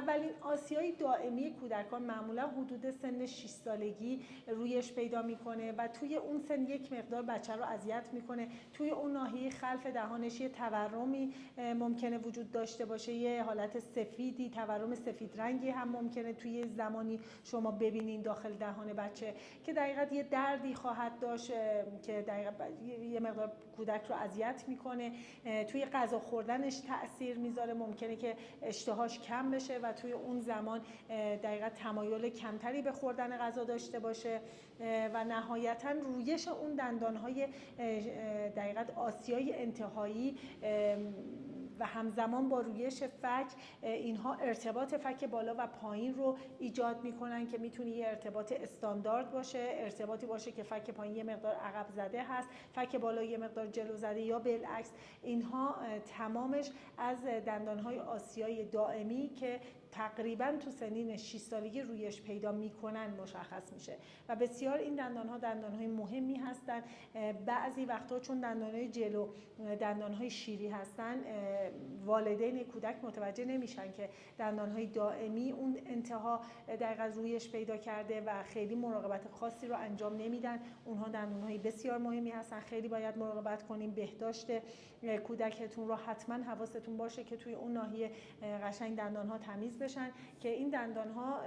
اولین آسیای دائمی کودکان معمولا حدود سن 6 سالگی رویش پیدا میکنه و توی اون سن یک مقدار بچه رو اذیت میکنه. توی اون ناحیه خلف دهانش یه تورمی ممکنه وجود داشته باشه، یه حالت سفیدی، تورم سفید رنگی هم ممکنه توی زمانی شما ببینین داخل دهان بچه که دقیقاً یه دردی خواهد داشت که دقیقاً یه مقدار کودک رو اذیت میکنه. توی غذا خوردنش تأثیر میذاره، ممکنه که اشتهاش کم بشه و توی اون زمان دقیقاً تمایل کمتری به خوردن غذا داشته باشه و نهایتاً رویش اون دندانهای دقیقاً آسیای انتهایی و همزمان با رویش فک، اینها ارتباط فک بالا و پایین رو ایجاد میکنن که میتونه یه ارتباط استاندارد باشه، ارتباطی باشه که فک پایین یه مقدار عقب زده هست، فک بالا یه مقدار جلو زده یا بالعکس. اینها تمامش از دندانهای آسیای دائمی که تقریبا تو سنین 6 سالگی رویش پیدا میکنن مشخص میشه و بسیار این دندانها دندانهای مهمی هستن. بعضی وقتا چون دندانهای جلو دندانهای شیری هستن، والدین کودک متوجه نمیشن که دندانهای دائمی اون انتها دقیقاً رویش پیدا کرده و خیلی مراقبت خاصی رو انجام نمیدن. اونها دندانهای بسیار مهمی هستن، خیلی باید مراقبت کنیم. بهداشت کودکتون رو حتما حواستون باشه که توی اون ناحیه قشنگ دندانها تمیز بشن که این دندانها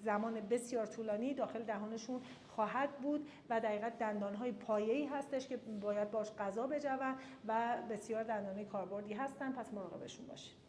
زمان بسیار طولانی داخل دهانشون خواهد بود و دقیقاً دندانهای پایه‌ای هستش که باید باش غذا بجون و بسیار دندانهای کاربردی هستن، پس مراقبشون باشید.